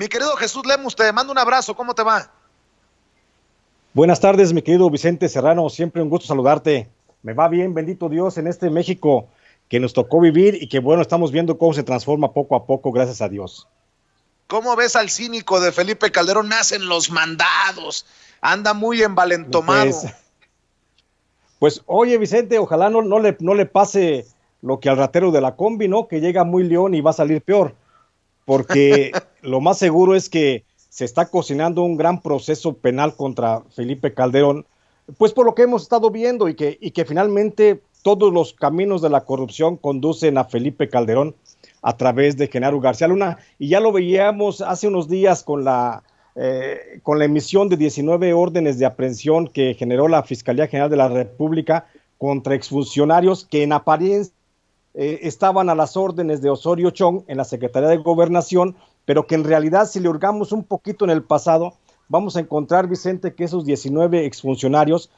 Mi querido Jesús Lemus, te mando un abrazo, ¿cómo te va? Buenas tardes, mi querido Vicente Serrano, siempre un gusto saludarte. Me va bien, bendito Dios, en este México que nos tocó vivir y que bueno, estamos viendo cómo se transforma poco a poco, gracias a Dios. ¿Cómo ves al cínico de Felipe Calderón? Nacen los mandados, anda muy Pues, envalentomado. pues oye Vicente, ojalá no le pase lo que al ratero de la combi, ¿no? Que llega muy león y va a salir peor, porque lo más seguro es que se está cocinando un gran proceso penal contra Felipe Calderón, pues por lo que hemos estado viendo y que finalmente todos los caminos de la corrupción conducen a Felipe Calderón a través de Genaro García Luna, y ya lo veíamos hace unos días con la emisión de 19 órdenes de aprehensión que generó la Fiscalía General de la República contra exfuncionarios que en apariencia estaban a las órdenes de Osorio Chong en la Secretaría de Gobernación, pero que en realidad, si le hurgamos un poquito en el pasado, vamos a encontrar, Vicente, que esos 19 exfuncionarios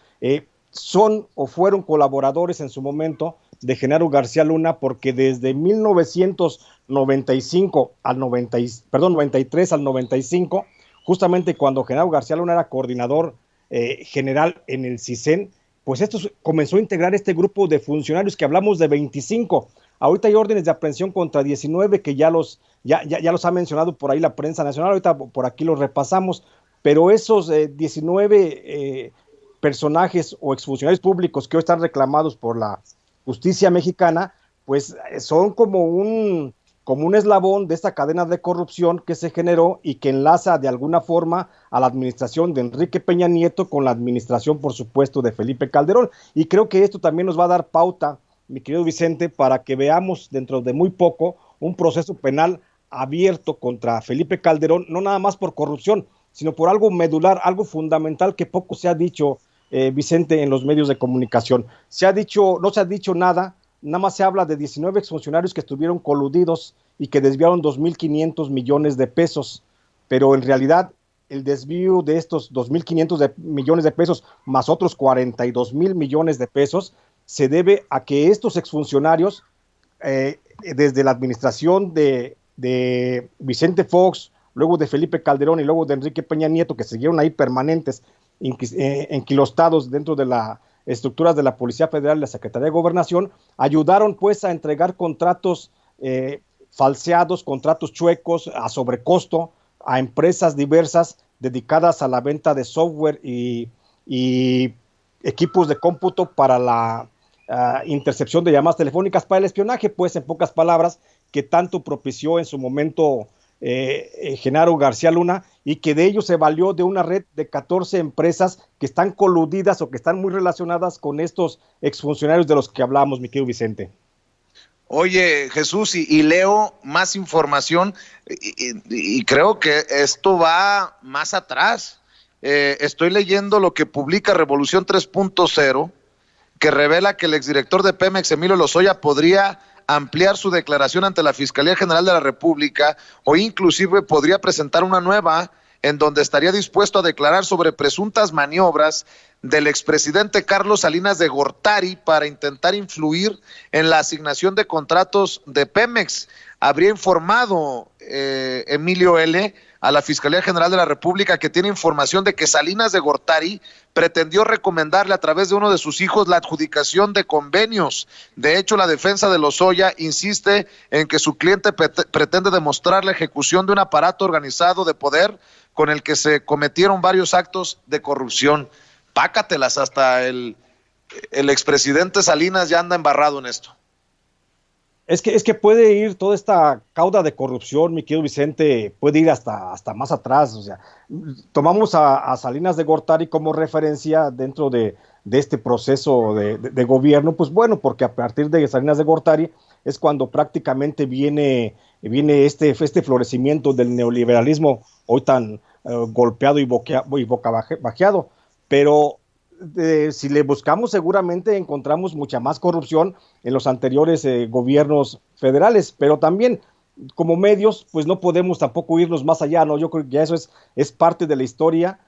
son o fueron colaboradores en su momento de Genaro García Luna, porque desde 1995 al 90, perdón, 93 al 95, justamente cuando Genaro García Luna era coordinador general en el CISEN, pues esto comenzó a integrar este grupo de funcionarios que hablamos de 25. Ahorita hay órdenes de aprehensión contra 19 que ya los ha mencionado por ahí la prensa nacional, ahorita por aquí los repasamos, pero esos 19 personajes o exfuncionarios públicos que hoy están reclamados por la justicia mexicana, pues son como un eslabón de esta cadena de corrupción que se generó y que enlaza de alguna forma a la administración de Enrique Peña Nieto con la administración, por supuesto, de Felipe Calderón. Y creo que esto también nos va a dar pauta, mi querido Vicente, para que veamos dentro de muy poco un proceso penal abierto contra Felipe Calderón, no nada más por corrupción, sino por algo medular, algo fundamental que poco se ha dicho, Vicente, en los medios de comunicación. No se ha dicho nada más se habla de 19 exfuncionarios que estuvieron coludidos y que desviaron 2.500 millones de pesos, pero en realidad el desvío de estos 2.500 millones de pesos más otros 42.000 millones de pesos se debe a que estos exfuncionarios, desde la administración de Vicente Fox, luego de Felipe Calderón y luego de Enrique Peña Nieto, que siguieron ahí permanentes, enquilostados dentro de las estructuras de la Policía Federal y la Secretaría de Gobernación, ayudaron pues a entregar contratos falseados, contratos chuecos a sobrecosto a empresas diversas dedicadas a la venta de software y equipos de cómputo para la intercepción de llamadas telefónicas, para el espionaje, pues en pocas palabras, que tanto propició en su momento Genaro García Luna, y que de ello se valió de una red de 14 empresas que están coludidas o que están muy relacionadas con estos exfuncionarios de los que hablamos, mi querido Vicente. Oye, Jesús, y leo más información y creo que esto va más atrás. Estoy leyendo lo que publica Revolución 3.0, que revela que el exdirector de Pemex, Emilio Lozoya, podría ampliar su declaración ante la Fiscalía General de la República o inclusive podría presentar una nueva en donde estaría dispuesto a declarar sobre presuntas maniobras del expresidente Carlos Salinas de Gortari para intentar influir en la asignación de contratos de Pemex. Habría informado Emilio L. a la Fiscalía General de la República que tiene información de que Salinas de Gortari pretendió recomendarle a través de uno de sus hijos la adjudicación de convenios. De hecho, la defensa de Lozoya insiste en que su cliente pretende demostrar la ejecución de un aparato organizado de poder con el que se cometieron varios actos de corrupción. Pácatelas, hasta el expresidente Salinas ya anda embarrado en esto. Es que puede ir toda esta cauda de corrupción, mi querido Vicente, puede ir hasta más atrás. O sea, tomamos a Salinas de Gortari como referencia dentro de este proceso de gobierno, pues bueno, porque a partir de Salinas de Gortari es cuando prácticamente viene este florecimiento del neoliberalismo hoy tan golpeado y bocabajeado. Pero si le buscamos, seguramente encontramos mucha más corrupción en los anteriores gobiernos federales, pero también como medios, pues no podemos tampoco irnos más allá, ¿no? Yo creo que ya eso es parte de la historia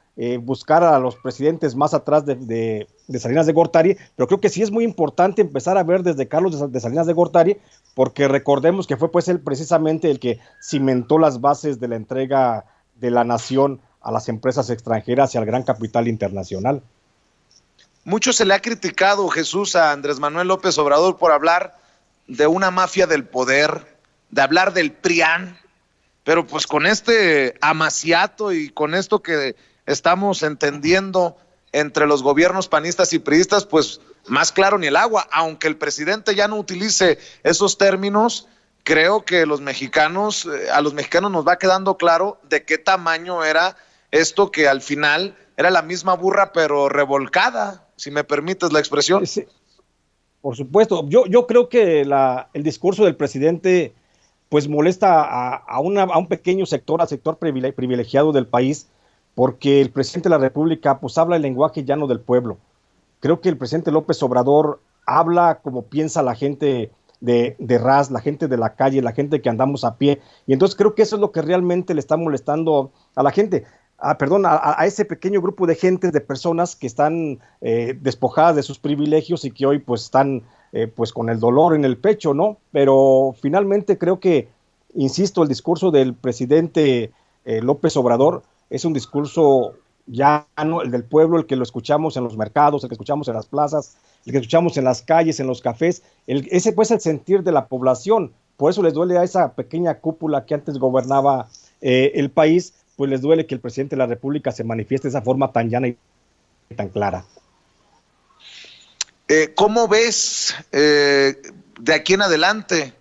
buscar a los presidentes más atrás de Salinas de Gortari, pero creo que sí es muy importante empezar a ver desde Carlos de Salinas de Gortari, porque recordemos que fue pues él precisamente el que cimentó las bases de la entrega de la nación a las empresas extranjeras y al gran capital internacional. Mucho se le ha criticado, Jesús, a Andrés Manuel López Obrador por hablar de una mafia del poder, de hablar del PRIAN, pero pues con este amaciato y con esto que estamos entendiendo entre los gobiernos panistas y priistas, pues más claro ni el agua. Aunque el presidente ya no utilice esos términos, creo que a los mexicanos nos va quedando claro de qué tamaño era esto, que al final era la misma burra pero revolcada, si me permites la expresión. Sí, por supuesto. Yo creo que el discurso del presidente pues molesta a un pequeño sector, al sector privilegiado del país, porque el presidente de la República pues habla el lenguaje llano del pueblo. Creo que el presidente López Obrador habla como piensa la gente de ras, la gente de la calle, la gente que andamos a pie, y entonces creo que eso es lo que realmente le está molestando a la gente, a ese pequeño grupo de gente, de personas que están despojadas de sus privilegios y que hoy pues están pues con el dolor en el pecho, ¿no? Pero finalmente creo que, insisto, el discurso del presidente López Obrador es un discurso llano, el del pueblo, el que lo escuchamos en los mercados, el que escuchamos en las plazas, el que escuchamos en las calles, en los cafés, ese pues es el sentir de la población. Por eso les duele a esa pequeña cúpula que antes gobernaba el país, pues les duele que el presidente de la República se manifieste de esa forma tan llana y tan clara. ¿Cómo ves de aquí en adelante?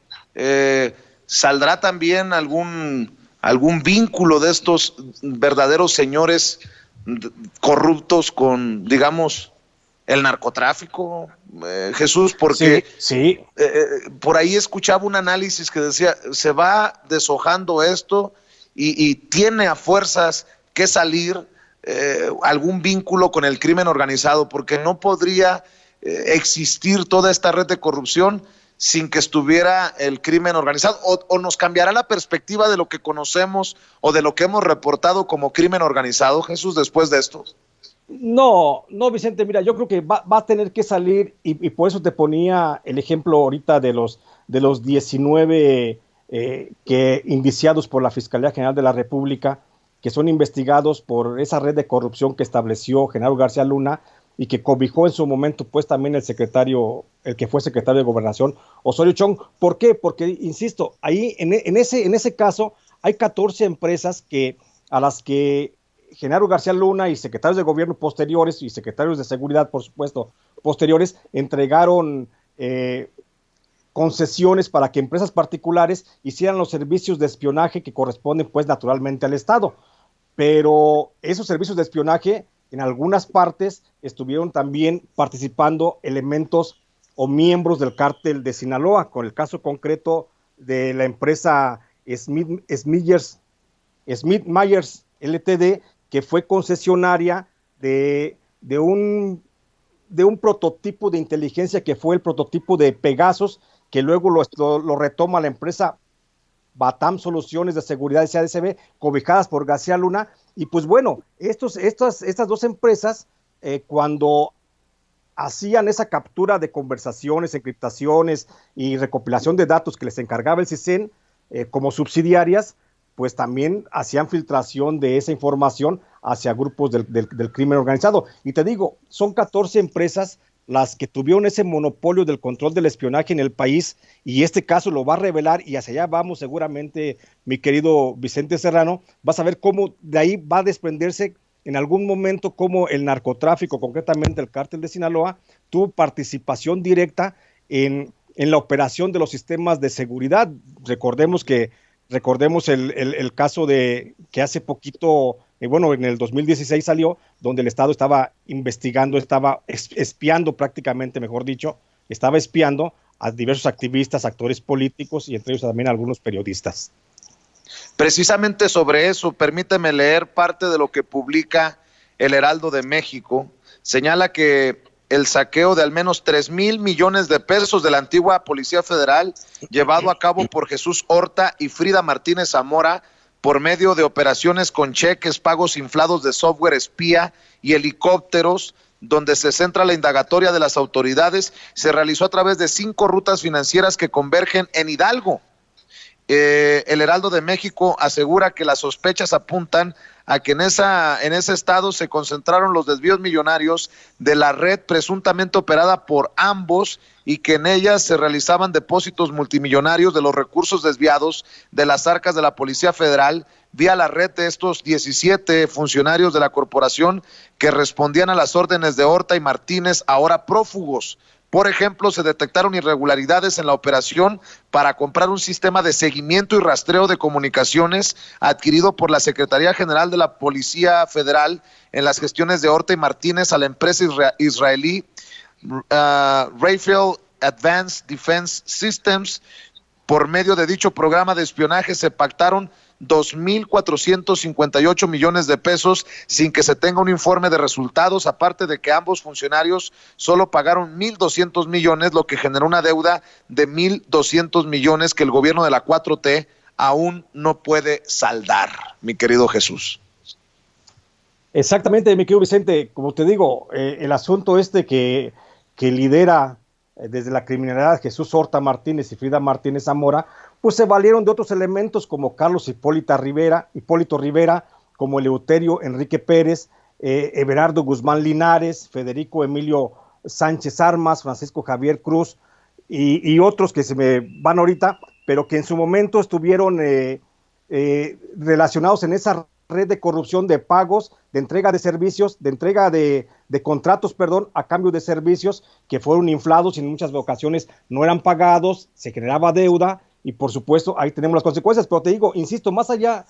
¿Saldrá también algún vínculo de estos verdaderos señores corruptos con, digamos, el narcotráfico, Jesús? Porque sí. Por ahí escuchaba un análisis que decía, se va deshojando esto y tiene a fuerzas que salir algún vínculo con el crimen organizado, porque no podría existir toda esta red de corrupción sin que estuviera el crimen organizado, o nos cambiará la perspectiva de lo que conocemos o de lo que hemos reportado como crimen organizado, Jesús, después de esto. No, Vicente, mira, yo creo que va a tener que salir, y por eso te ponía el ejemplo ahorita de los 19 indiciados por la Fiscalía General de la República, que son investigados por esa red de corrupción que estableció Genaro García Luna y que cobijó en su momento pues también el que fue secretario de Gobernación, Osorio Chong. ¿Por qué? Porque, insisto, ahí en ese caso hay 14 empresas a las que Genaro García Luna y secretarios de gobierno posteriores y secretarios de seguridad, por supuesto, posteriores, entregaron concesiones para que empresas particulares hicieran los servicios de espionaje que corresponden pues naturalmente al Estado. Pero esos servicios de espionaje en algunas partes estuvieron también participando elementos o miembros del cártel de Sinaloa, con el caso concreto de la empresa Smith Myers Ltd., que fue concesionaria de un prototipo de inteligencia que fue el prototipo de Pegasus, que luego lo retoma la empresa Batam Soluciones de Seguridad SADCB, cobijadas por García Luna. Y pues bueno, estas dos empresas, cuando hacían esa captura de conversaciones, encriptaciones y recopilación de datos que les encargaba el CISEN como subsidiarias, pues también hacían filtración de esa información hacia grupos del crimen organizado. Y te digo, son 14 empresas las que tuvieron ese monopolio del control del espionaje en el país, y este caso lo va a revelar, y hacia allá vamos seguramente, mi querido Vicente Serrano. Vas a ver cómo de ahí va a desprenderse en algún momento cómo el narcotráfico, concretamente el cártel de Sinaloa, tuvo participación directa en la operación de los sistemas de seguridad. Recordemos el caso de que hace poquito, en el 2016 salió, donde el Estado estaba investigando, estaba espiando prácticamente, mejor dicho, estaba espiando a diversos activistas, actores políticos, y entre ellos también a algunos periodistas. Precisamente sobre eso, permíteme leer parte de lo que publica el Heraldo de México. Señala que el saqueo de al menos 3,000 millones de pesos de la antigua Policía Federal, llevado a cabo por Jesús Horta y Frida Martínez Zamora, por medio de operaciones con cheques, pagos inflados de software espía y helicópteros, donde se centra la indagatoria de las autoridades, se realizó a través de 5 rutas financieras que convergen en Hidalgo. El Heraldo de México asegura que las sospechas apuntan a que en ese estado se concentraron los desvíos millonarios de la red presuntamente operada por ambos y que en ellas se realizaban depósitos multimillonarios de los recursos desviados de las arcas de la Policía Federal vía la red de estos 17 funcionarios de la corporación que respondían a las órdenes de Horta y Martínez, ahora prófugos. Por ejemplo, se detectaron irregularidades en la operación para comprar un sistema de seguimiento y rastreo de comunicaciones adquirido por la Secretaría General de la Policía Federal en las gestiones de Horta y Martínez a la empresa israelí Rafael Advanced Defense Systems. Por medio de dicho programa de espionaje se pactaron 2.458 millones de pesos sin que se tenga un informe de resultados, aparte de que ambos funcionarios solo pagaron 1.200 millones, lo que generó una deuda de 1.200 millones que el gobierno de la 4T aún no puede saldar, mi querido Jesús. Exactamente, mi querido Vicente, como te digo, el asunto que lidera desde la criminalidad Jesús Horta Martínez y Frida Martínez Zamora, pues se valieron de otros elementos como Carlos Hipólito Rivera, como Eleuterio Enrique Pérez, Everardo Guzmán Linares, Federico Emilio Sánchez Armas, Francisco Javier Cruz y otros que se me van ahorita, pero que en su momento estuvieron relacionados en esa red de corrupción de pagos, de entrega de servicios, de entrega de contratos, a cambio de servicios que fueron inflados y en muchas ocasiones no eran pagados, se generaba deuda y por supuesto ahí tenemos las consecuencias, pero te digo, insisto, más allá,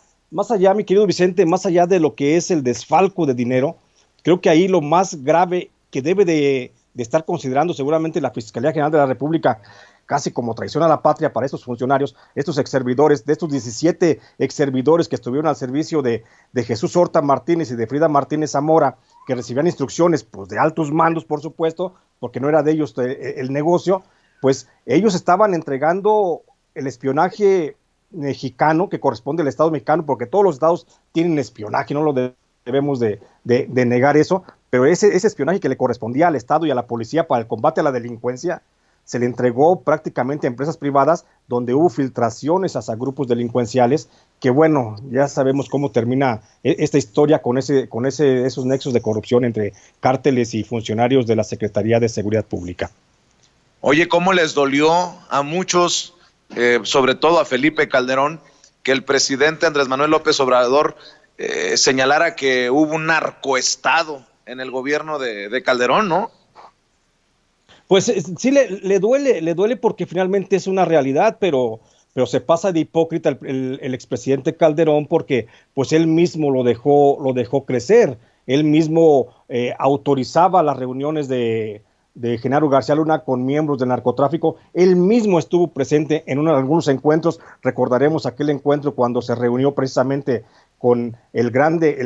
mi querido Vicente, más allá de lo que es el desfalco de dinero, creo que ahí lo más grave que debe de estar considerando seguramente la Fiscalía General de la República, casi como traición a la patria para estos funcionarios, estos exservidores, de estos 17 exservidores que estuvieron al servicio de Jesús Horta Martínez y de Frida Martínez Zamora, que recibían instrucciones pues, de altos mandos, por supuesto, porque no era de ellos el negocio, pues ellos estaban entregando el espionaje mexicano que corresponde al Estado mexicano, porque todos los estados tienen espionaje, no lo debemos de negar eso, pero ese espionaje que le correspondía al Estado y a la policía para el combate a la delincuencia, se le entregó prácticamente a empresas privadas donde hubo filtraciones hacia grupos delincuenciales que bueno, ya sabemos cómo termina esta historia con esos nexos de corrupción entre cárteles y funcionarios de la Secretaría de Seguridad Pública. Oye, ¿cómo les dolió a muchos, sobre todo a Felipe Calderón, que el presidente Andrés Manuel López Obrador señalara que hubo un narcoestado en el gobierno de Calderón, ¿no? Pues sí le duele porque finalmente es una realidad, pero se pasa de hipócrita el expresidente Calderón porque pues él mismo lo dejó crecer, él mismo autorizaba las reuniones de Genaro García Luna con miembros del narcotráfico, él mismo estuvo presente en algunos encuentros, recordaremos aquel encuentro cuando se reunió precisamente con el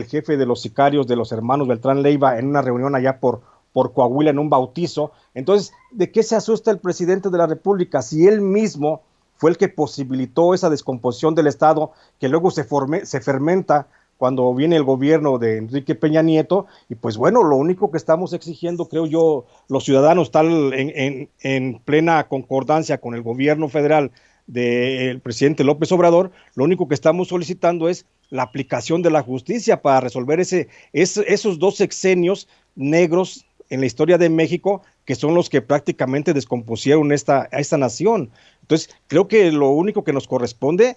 jefe de los sicarios de los hermanos Beltrán Leiva en una reunión allá por Coahuila en un bautizo. Entonces, ¿de qué se asusta el presidente de la República? Si él mismo fue el que posibilitó esa descomposición del Estado, que luego se fermenta cuando viene el gobierno de Enrique Peña Nieto, y pues bueno, lo único que estamos exigiendo, creo yo, los ciudadanos, tal en plena concordancia con el gobierno federal del presidente López Obrador, lo único que estamos solicitando es la aplicación de la justicia para resolver esos 2 sexenios negros en la historia de México, que son los que prácticamente descompusieron a esta nación. Entonces, creo que lo único que nos corresponde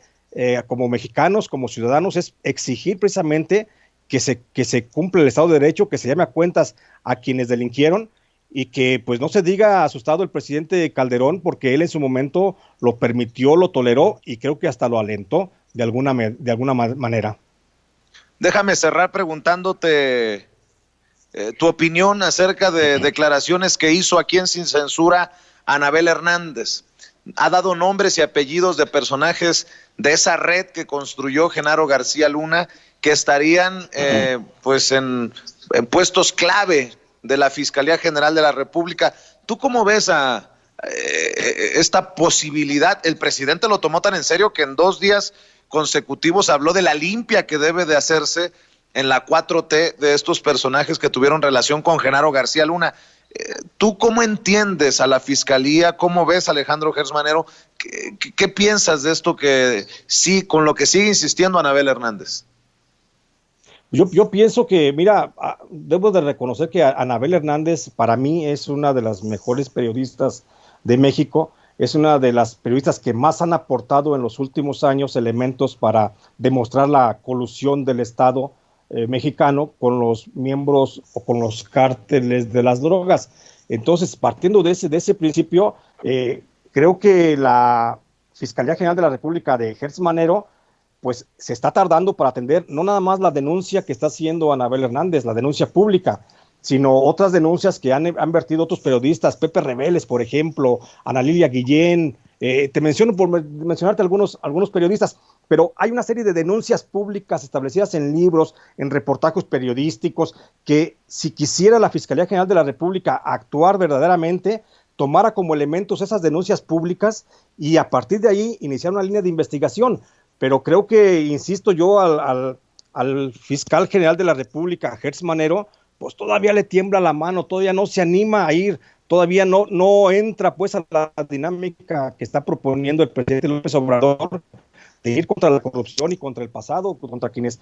como mexicanos, como ciudadanos, es exigir precisamente que se cumpla el Estado de Derecho, que se llame a cuentas a quienes delinquieron y que pues no se diga asustado el presidente Calderón, porque él en su momento lo permitió, lo toleró y creo que hasta lo alentó de alguna manera. Déjame cerrar preguntándote tu opinión acerca de declaraciones que hizo aquí en Sin Censura Anabel Hernández. Ha dado nombres y apellidos de personajes de esa red que construyó Genaro García Luna que estarían pues en puestos clave de la Fiscalía General de la República. ¿Tú cómo ves esta posibilidad? El presidente lo tomó tan en serio que en 2 días consecutivos habló de la limpia que debe de hacerse en la 4T de estos personajes que tuvieron relación con Genaro García Luna. ¿Tú cómo entiendes a la Fiscalía? ¿Cómo ves a Alejandro Gertz Manero? ¿Qué piensas de esto que sí, con lo que sigue insistiendo Anabel Hernández? Yo pienso que, mira, debo de reconocer que Anabel Hernández para mí es una de las mejores periodistas de México, es una de las periodistas que más han aportado en los últimos años elementos para demostrar la colusión del Estado mexicano con los miembros o con los cárteles de las drogas. Entonces, partiendo de ese principio, creo que la Fiscalía General de la República de Gertz Manero pues se está tardando para atender no nada más la denuncia que está haciendo Anabel Hernández, la denuncia pública, sino otras denuncias que han vertido otros periodistas, Pepe Rebeles, por ejemplo, Ana Lilia Guillén, te menciono por mencionarte algunos periodistas, pero hay una serie de denuncias públicas establecidas en libros, en reportajes periodísticos, que si quisiera la Fiscalía General de la República actuar verdaderamente, tomara como elementos esas denuncias públicas y a partir de ahí iniciar una línea de investigación. Pero creo que, insisto yo, al fiscal general de la República, Gertz Manero, pues todavía le tiembla la mano, todavía no se anima a ir, todavía no entra pues a la dinámica que está proponiendo el presidente López Obrador de ir contra la corrupción y contra el pasado, contra quienes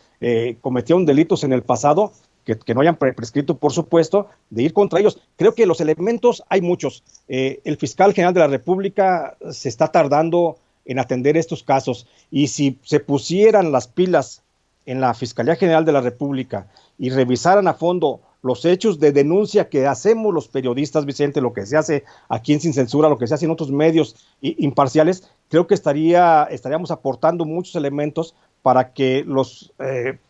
cometieron delitos en el pasado, que no hayan prescrito, por supuesto, de ir contra ellos. Creo que los elementos hay muchos. El fiscal general de la República se está tardando en atender estos casos, y si se pusieran las pilas en la Fiscalía General de la República y revisaran a fondo los hechos de denuncia que hacemos los periodistas, Vicente, lo que se hace aquí en Sin Censura, lo que se hace en otros medios imparciales, creo que estaríamos aportando muchos elementos para que los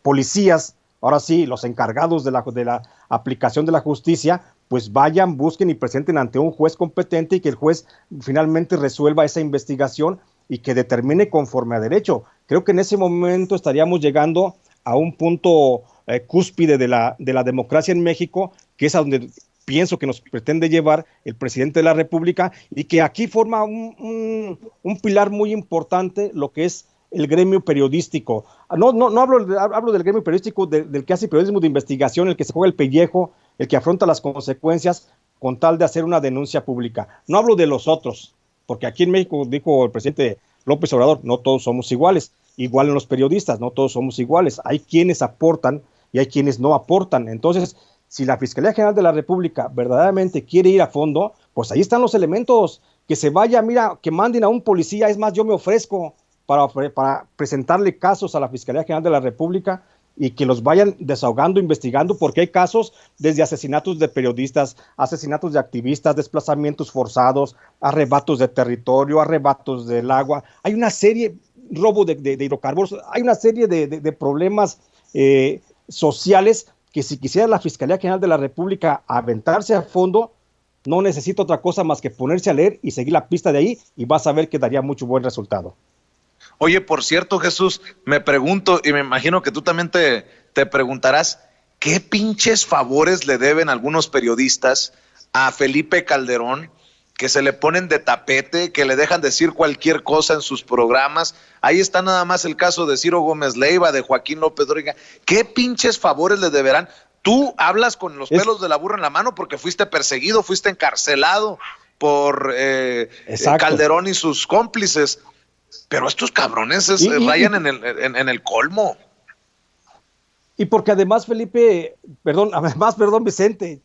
policías, ahora sí, los encargados de la aplicación de la justicia, pues vayan, busquen y presenten ante un juez competente y que el juez finalmente resuelva esa investigación y que determine conforme a derecho. Creo que en ese momento estaríamos llegando a un punto cúspide de la democracia en México, que es a donde pienso que nos pretende llevar el presidente de la República, y que aquí forma un pilar muy importante lo que es el gremio periodístico. No hablo del gremio periodístico del que hace periodismo de investigación, el que se juega el pellejo, el que afronta las consecuencias con tal de hacer una denuncia pública. No hablo de los otros, porque aquí en México, dijo el presidente López Obrador, no todos somos iguales, igual en los periodistas, no todos somos iguales, hay quienes aportan y hay quienes no aportan. Entonces, si la Fiscalía General de la República verdaderamente quiere ir a fondo, pues ahí están los elementos, que se vaya, mira, que manden a un policía, es más, yo me ofrezco para presentarle casos a la Fiscalía General de la República y que los vayan desahogando, investigando, porque hay casos desde asesinatos de periodistas, asesinatos de activistas, desplazamientos forzados, arrebatos de territorio, arrebatos del agua, hay una serie, robo de hidrocarburos, hay una serie de problemas sociales que si quisiera la Fiscalía General de la República aventarse a fondo, no necesita otra cosa más que ponerse a leer y seguir la pista de ahí, y vas a ver que daría mucho buen resultado. Oye, por cierto, Jesús, me pregunto, y me imagino que tú también te preguntarás, ¿qué pinches favores le deben algunos periodistas a Felipe Calderón, que se le ponen de tapete, que le dejan decir cualquier cosa en sus programas? Ahí está nada más el caso de Ciro Gómez Leiva, de Joaquín López Dóriga. ¿Qué pinches favores le deberán? Tú hablas con los pelos de la burra en la mano porque fuiste perseguido, fuiste encarcelado por Calderón y sus cómplices. Pero estos cabrones rayan en el colmo. Y porque además, Felipe, perdón, Vicente,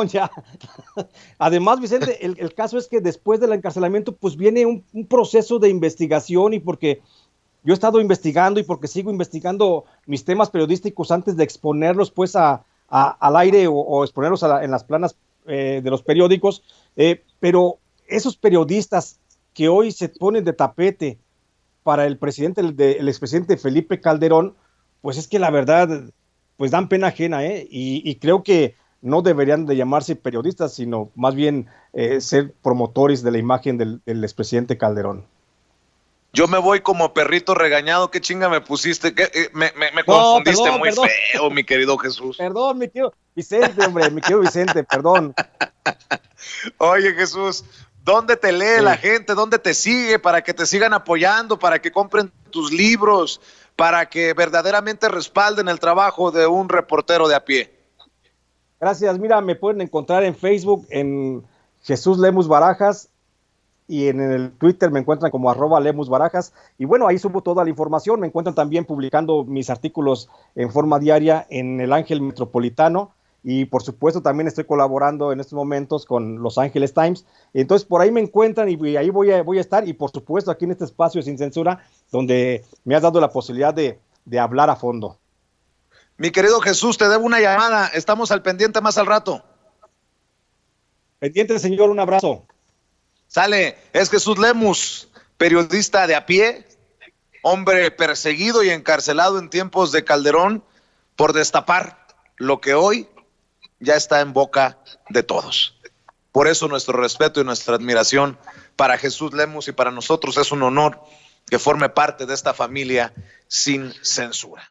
ya. Además, Vicente, el caso es que después del encarcelamiento, pues viene un proceso de investigación, y porque yo he estado investigando y porque sigo investigando mis temas periodísticos antes de exponerlos pues al aire o exponerlos en las planas de los periódicos, pero esos periodistas que hoy se ponen de tapete para el expresidente Felipe Calderón, pues es que la verdad, pues dan pena ajena, y creo que no deberían de llamarse periodistas, sino más bien ser promotores de la imagen del expresidente Calderón. Yo me voy como perrito regañado. ¿Qué chinga me pusiste? Me confundiste perdón. Feo, mi querido Jesús. Perdón, mi querido Vicente, hombre, mi querido Vicente, perdón. Oye, Jesús, ¿Dónde te lee la gente? ¿Dónde te sigue? Para que te sigan apoyando, para que compren tus libros, para que verdaderamente respalden el trabajo de un reportero de a pie. Gracias, mira, me pueden encontrar en Facebook en Jesús Lemus Barajas y en el Twitter me encuentran como @LemusBarajas y bueno, ahí subo toda la información, me encuentran también publicando mis artículos en forma diaria en El Ángel Metropolitano y por supuesto también estoy colaborando en estos momentos con Los Ángeles Times, entonces por ahí me encuentran y ahí voy a estar y por supuesto aquí en este espacio sin censura donde me has dado la posibilidad de hablar a fondo. Mi querido Jesús, te debo una llamada, estamos al pendiente más al rato. Pendiente, señor, un abrazo. Sale, es Jesús Lemus, periodista de a pie, hombre perseguido y encarcelado en tiempos de Calderón por destapar lo que hoy ya está en boca de todos. Por eso nuestro respeto y nuestra admiración para Jesús Lemus y para nosotros es un honor que forme parte de esta familia sin censura.